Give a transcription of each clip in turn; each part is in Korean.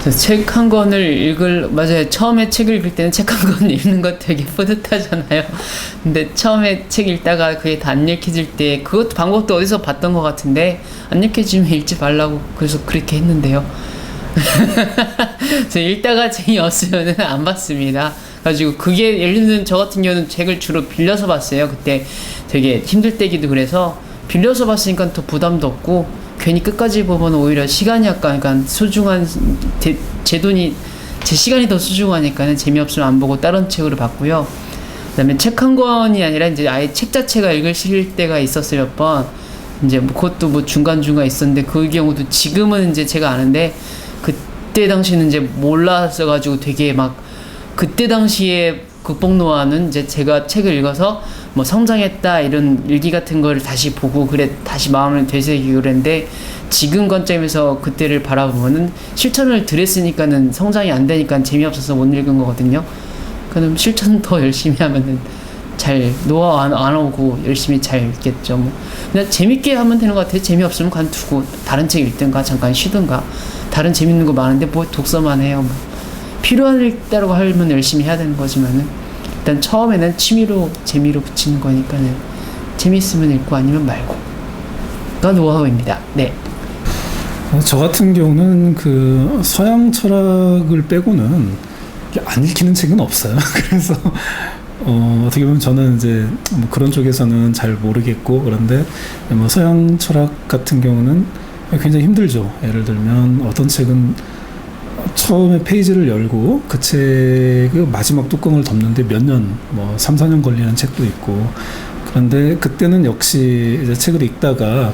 책 한 권을 맞아요. 처음에 책을 읽을 때는 책 한 권 읽는 거 되게 뿌듯하잖아요. 근데 처음에 책 읽다가 그게 다 안 읽혀질 때, 그것도 방법도 어디서 봤던 것 같은데, 안 읽혀지면 읽지 말라고, 그래서 그렇게 했는데요. 저 읽다가 재미없으면 안 봤습니다. 가지고 그게, 예를 들면 저 같은 경우는 책을 주로 빌려서 봤어요. 그때 되게 힘들 때기도 그래서, 빌려서 봤으니까 더 부담도 없고, 괜히 끝까지 보면 오히려 시간이 약간 소중한 제 돈이 제 시간이 더 소중하니까는 재미없으면 안 보고 다른 책으로 봤고요. 그다음에 책 한 권이 아니라 이제 아예 책 자체가 읽으실 때가 있었어요 몇 번. 이제 뭐 그것도 뭐 중간중간 있었는데 그 경우도 지금은 이제 제가 아는데 그때 당시는 이제 몰랐어 가지고 되게 막 그때 당시에 극복노아는 이제 제가 책을 읽어서 뭐 성장했다 이런 일기 같은 거를 다시 보고 그래 다시 마음을 되새기고 그랬는데 지금 관점에서 그때를 바라보면은 실천을 덜 했으니까는 성장이 안 되니까 재미없어서 못 읽은 거거든요. 그럼 실천 더 열심히 하면은 잘 노하우 안 오고 열심히 잘 읽겠죠. 뭐 그냥 재밌게 하면 되는 것 같아요. 재미없으면 관두고 다른 책 읽든가 잠깐 쉬든가. 다른 재밌는 거 많은데 뭐 독서만 해요. 뭐. 필요한 읽다라고 하면 열심히 해야 되는 거지만은 일단 처음에는 취미로 재미로 붙이는 거니까는 재밌으면 읽고 아니면 말고가 노하우입니다. 네. 저 같은 경우는 그 서양 철학을 빼고는 안 읽히는 책은 없어요. 그래서 어떻게 보면 저는 이제 뭐 그런 쪽에서는 잘 모르겠고 그런데 뭐 서양 철학 같은 경우는 굉장히 힘들죠. 예를 들면 어떤 책은 처음에 페이지를 열고 그 책의 마지막 뚜껑을 덮는데 몇 년, 뭐 3, 4년 걸리는 책도 있고 그런데 그때는 역시 이제 책을 읽다가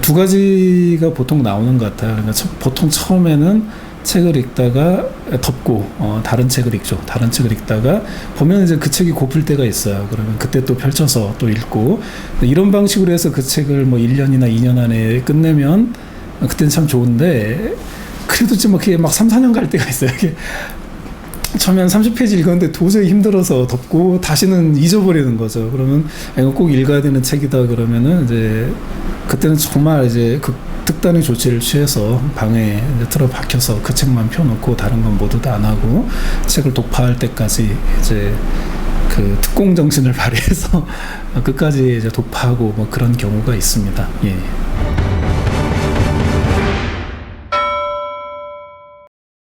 두 가지가 보통 나오는 것 같아요. 그러니까 보통 처음에는 책을 읽다가 덮고 다른 책을 읽죠. 다른 책을 읽다가 보면 이제 그 책이 고플 때가 있어요. 그러면 그때 또 펼쳐서 또 읽고 이런 방식으로 해서 그 책을 뭐 1년이나 2년 안에 끝내면 그때는 참 좋은데 그래도 좀 그게 막 3, 4년 갈 때가 있어요. 이게 처음에 한 30페이지 읽었는데 도저히 힘들어서 덮고 다시는 잊어버리는 거죠. 그러면 이거 꼭 읽어야 되는 책이다 그러면은 이제 그때는 정말 이제 극단의 조치를 취해서 방에 이제 틀어박혀서 그 책만 펴놓고 다른 건 모두 다 안 하고 책을 독파할 때까지 이제 그 특공 정신을 발휘해서 끝까지 이제 독파하고 뭐 그런 경우가 있습니다. 예.